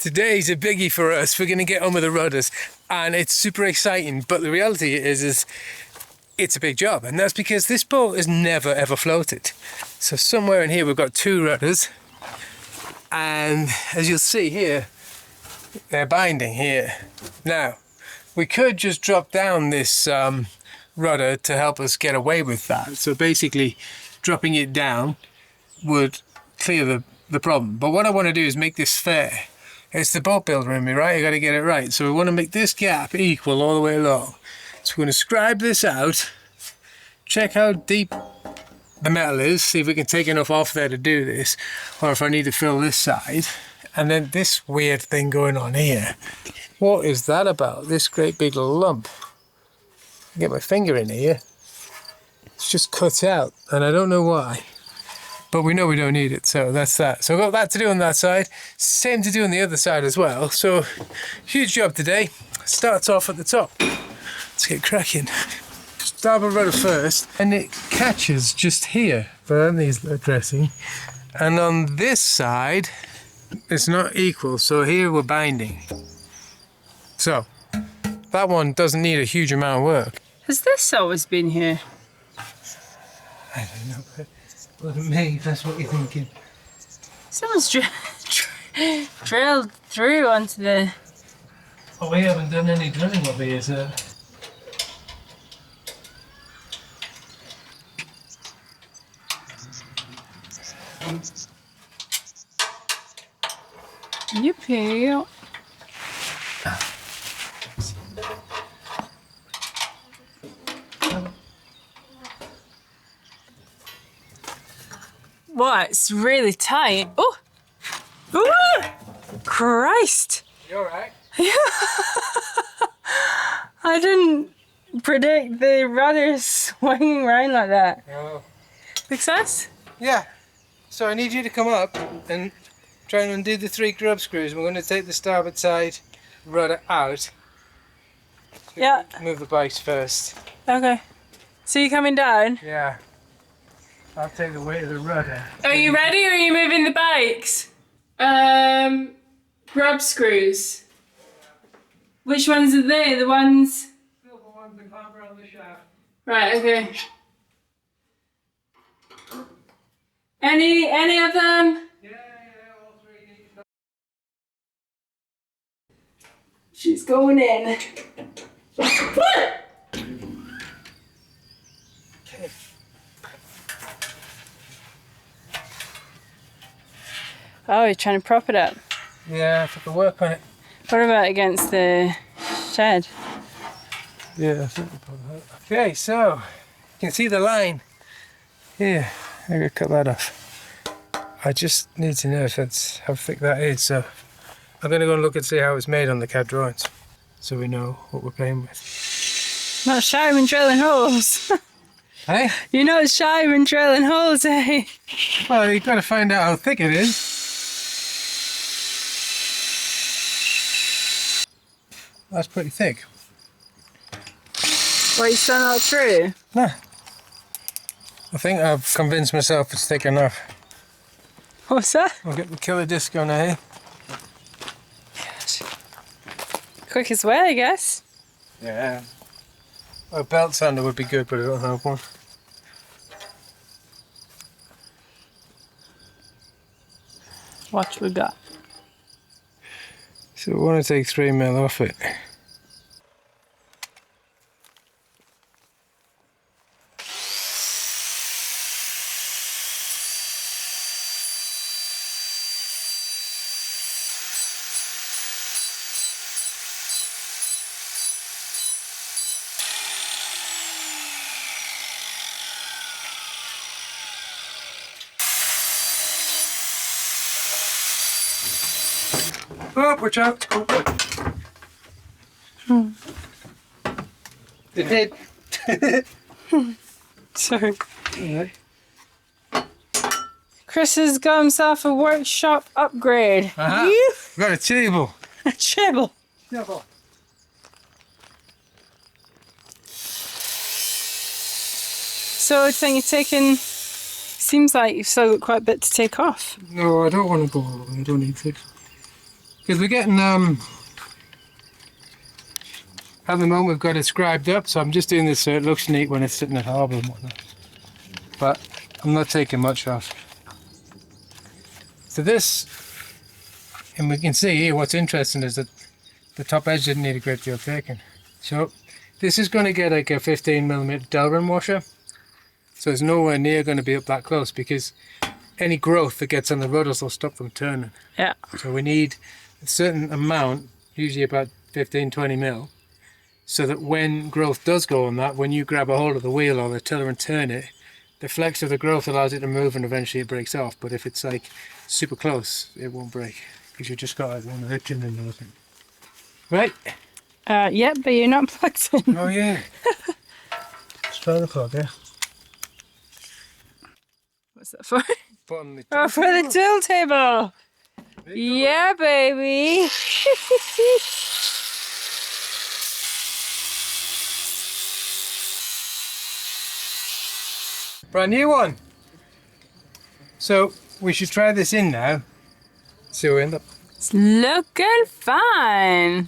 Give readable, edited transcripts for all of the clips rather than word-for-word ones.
Today's a biggie for us. We're going to get on with the rudders, and it's super exciting. But the reality is it's a big job, and that's because this boat has never ever floated. So somewhere in here we've got 2 rudders, and as you'll see here, they're binding here. Now, we could just drop down this rudder to help us get away with that. So basically, dropping it down would clear the problem. But what I want to do is make this fair. It's the boat builder in me, right? You got to get it right. So we want to make this gap equal all the way along. So we're going to scribe this out, check how deep the metal is, see if we can take enough off there to do this, or if I need to fill this side. And then this weird thing going on here. What is that about? This great big lump. Get my finger in here. It's just cut out, and I don't know why. But we know we don't need it, so that's that. So I've got that to do on that side. Same to do on the other side as well. So, huge job today. Starts off at the top. Let's get cracking. Starboard rudder first, and it catches just here. But these are dressing. And on this side, it's not equal. So here we're binding. So, that one doesn't need a huge amount of work. Has this always been here? I don't know, but wasn't me, if that's what you're thinking. Someone's drilled through onto the... Oh, we haven't done any drilling up here, so... Yippee. What? It's really tight. Oh! Ooh! Christ! You alright? I didn't predict the rudders swinging around like that. No. Success? Yeah. So I need you to come up and try and undo the 3 grub screws. We're going to take the starboard side rudder out. Yeah. Move the bikes first. Okay. So you're coming down? Yeah. I'll take the weight of the rudder. Are you ready, or are you moving the bikes? Grub screws. Which ones are they? The ones... Silver ones that clamp around the shaft. Right, okay. Any of them? Yeah, all 3 need to... She's going in. Okay. Oh, you're trying to prop it up. Yeah, if I can work on it. What about against the shed? Yeah, I think we'll put that. Okay, so you can see the line here. I'm gonna cut that off. I just need to know if that's how thick that is. So I'm gonna go and look and see how it's made on the CAD drawings, so we know what we're playing with. Not shy when drilling holes. Hey? You're not shy when drilling holes, eh? Well, you've got to find out how thick it is. That's pretty thick. What, you still not through? Nah. I think I've convinced myself it's thick enough. What's that? I'll get the killer disc on here. Quickest way, I guess. Yeah. A belt sander would be good, but I don't have one. What we got? So we want to take 3 mil off it. Oh, watch out! Oh, it did. Sorry. Chris has got himself a workshop upgrade. You got a table. A chibble. Table. So I think you're taking... Seems like you've still got quite a bit to take off. No, I don't want to go all the way. I don't need to. Because we're getting, at the moment we've got it scribed up, so I'm just doing this so it looks neat when it's sitting at harbour and whatnot. But I'm not taking much off. So this, and we can see here what's interesting is that the top edge didn't need a great deal of taking. So this is going to get like a 15mm Delrin washer. So it's nowhere near going to be up that close because any growth that gets on the rudders will stop them turning. Yeah. So we need a certain amount, usually about 15-20mm, so that when growth does go on that, when you grab a hold of the wheel or the tiller and turn it, the flex of the growth allows it to move and eventually it breaks off. But if it's like super close, it won't break because you just got like one hitching and nothing. Right? Yeah, but you're not plugged in. Oh yeah. Let's try the plug, yeah. What's that for? Put on the Oh, for the tool table. Yeah, baby. Brand new one. So we should try this in now. See where we end up. It's looking fine.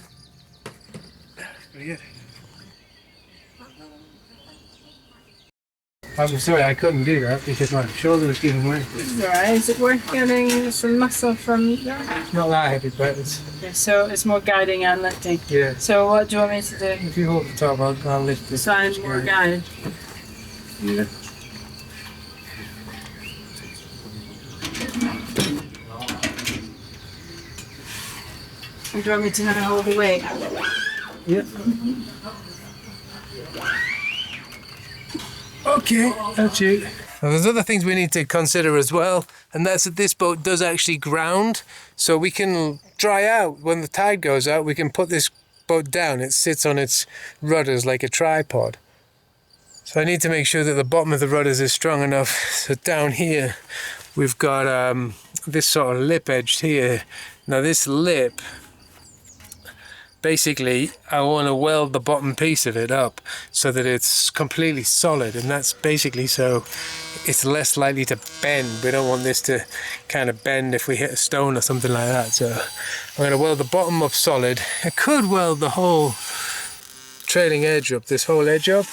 Pretty good. I'm sorry I couldn't do that because my shoulder was giving way. Right, is it worth getting some muscle from there? It's not that heavy, but it's... Okay, so it's more guiding and lifting. Yeah. So what do you want me to do? If you hold the top, I'll lift it. So I'm more guided. Yeah. And do you want me to kind of hold the weight? Yep. Okay, that's you. Now, there's other things we need to consider as well, and that's that this boat does actually ground, so we can dry out. When the tide goes out, we can put this boat down. It sits on its rudders like a tripod. So I need to make sure that the bottom of the rudders is strong enough. So down here, we've got this sort of lip edge here. Now this lip, basically, I want to weld the bottom piece of it up so that it's completely solid, and that's basically so it's less likely to bend. We don't want this to kind of bend if we hit a stone or something like that. So I'm going to weld the bottom up solid. I could weld the whole trailing edge up, this whole edge up,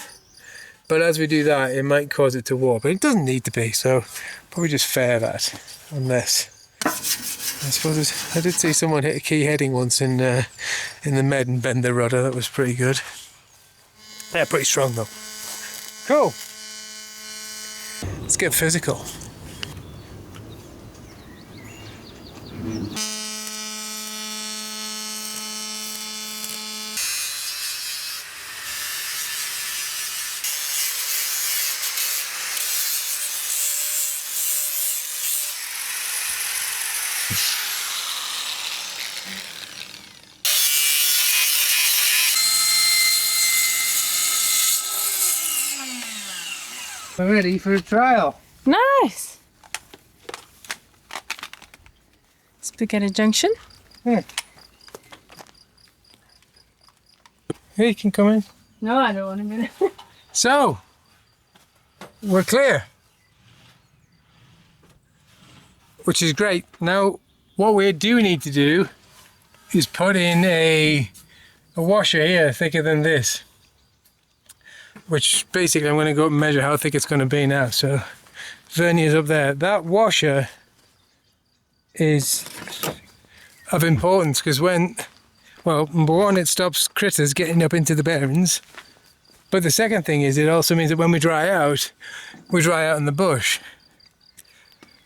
but as we do that, it might cause it to warp. But it doesn't need to be, so probably just fair that on this. I suppose I did see someone hit a key heading once in the Med and bend the rudder. That was pretty good. Yeah, pretty strong though. Cool. Let's get physical. We're ready for a trial. Nice. Spaghetti junction. Yeah. Here, you can come in. No, I don't want to be there. So, we're clear. Which is great. Now, what we do need to do is put in a washer here thicker than this. Which basically I'm going to go up and measure how thick it's going to be now. So verniers up there. That washer is of importance because well, number one, it stops critters getting up into the bearings. But the second thing is it also means that when we dry out in the bush.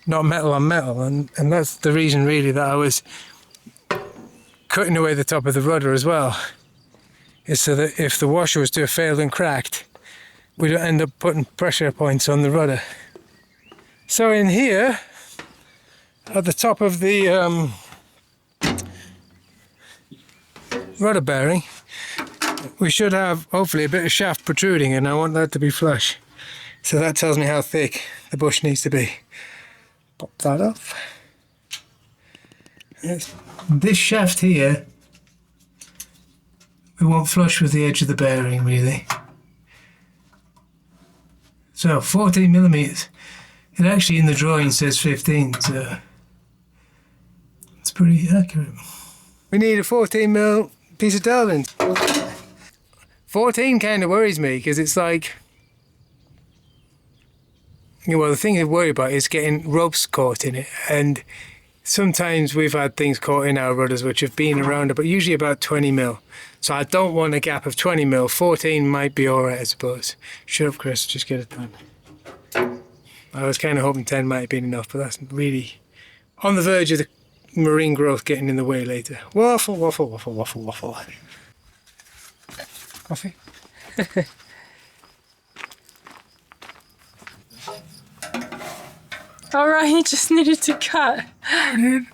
Not metal on metal. And that's the reason really that I was cutting away the top of the rudder as well. Is so that if the washer was to have failed and cracked, we don't end up putting pressure points on the rudder. So in here, at the top of the rudder bearing, we should have hopefully a bit of shaft protruding, and I want that to be flush. So that tells me how thick the bush needs to be. Pop that off. Yes. This shaft here, we want flush with the edge of the bearing really. So 14mm. It actually in the drawing says 15, so it's pretty accurate. We need a 14mm piece of Delvin. 14 kind of worries me because it's like, well, the thing I worry about is getting ropes caught in it, and sometimes we've had things caught in our rudders which have been around, but usually about 20mm. So I don't want a gap of 20mm. 14 might be alright, I suppose. Shut up, Chris, just get it done. I was kind of hoping 10 might have been enough, but that's really on the verge of the marine growth getting in the way later. Waffle, waffle, waffle, waffle, waffle. Coffee? Alright, you just needed to cut. Okay.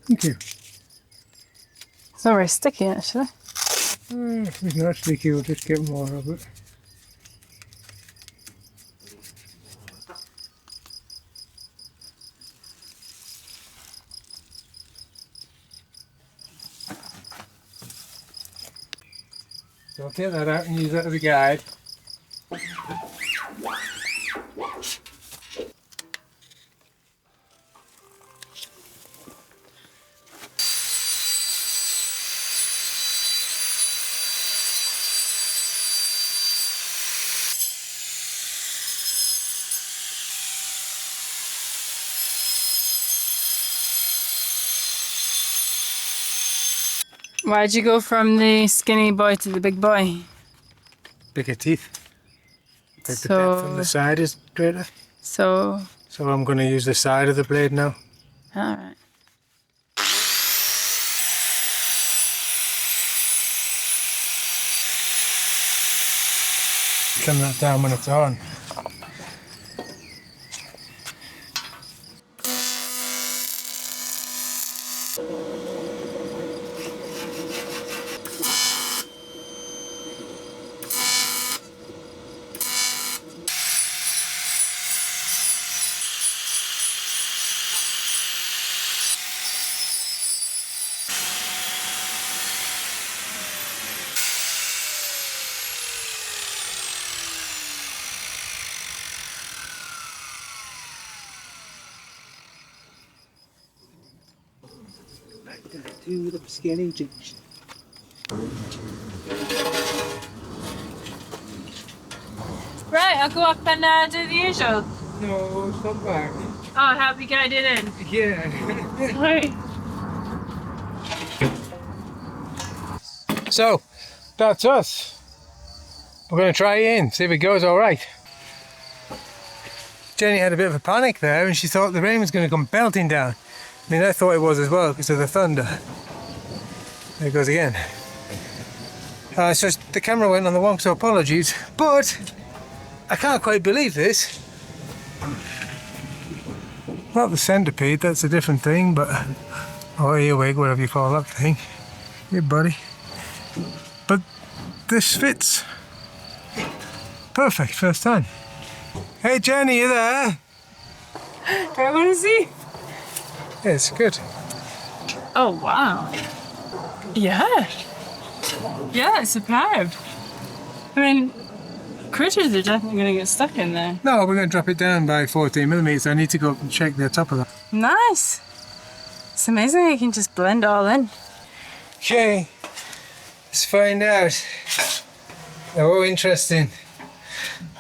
Thank you. It's not very sticky actually. If it's not sticky, we'll just get more of it. So I'll take that out and use that as a guide. Why'd you go from the skinny boy to the big boy? Bigger teeth. The So- depth on the side is greater. So, So I'm going to use the side of the blade now. alright. Trim that down when it's on. Do the skinny jeans. Right, I'll go up and do the usual. No, stop back. Oh, help you guide it in. Yeah. Right. So, that's us. We're going to try it in, see if it goes alright. Jenny had a bit of a panic there and she thought the rain was going to come belting down. I mean, I thought it was as well because of the thunder. There it goes again. So the camera went on the wonk, so apologies. But I can't quite believe this. Not the centipede, that's a different thing, but or earwig, whatever you call that thing. Hey, buddy. But this fits perfect first time. Hey, Jenny, you there? I want to see. Yeah, it's good. Oh, wow. Yeah. Yeah, it's superb. I mean, critters are definitely going to get stuck in there. No, we're going to drop it down by 14mm. I need to go up and check the top of that. Nice. It's amazing you can just blend all in. Okay, let's find out. Oh, interesting.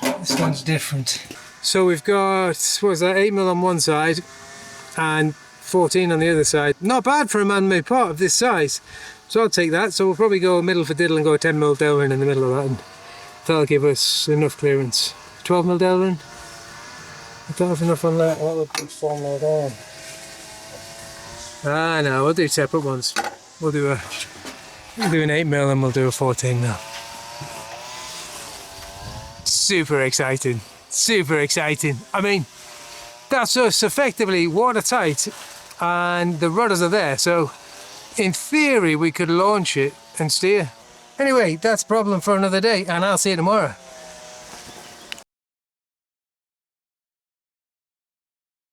This one's different. So we've got, what was that, 8mm on one side and 14 on the other side. Not bad for a man-made part of this size. So I'll take that. So we'll probably go middle for diddle and go 10mm Delrin in the middle of that. And that'll give us enough clearance. 12mm Delrin. I don't have enough on that. What would be 4mm down? Ah, no, we'll do separate ones. We'll do an 8mm and we'll do a 14mm. Super exciting. Super exciting. I mean, that's us effectively watertight and the rudders are there. So in theory, we could launch it and steer. Anyway, that's a problem for another day and I'll see you tomorrow.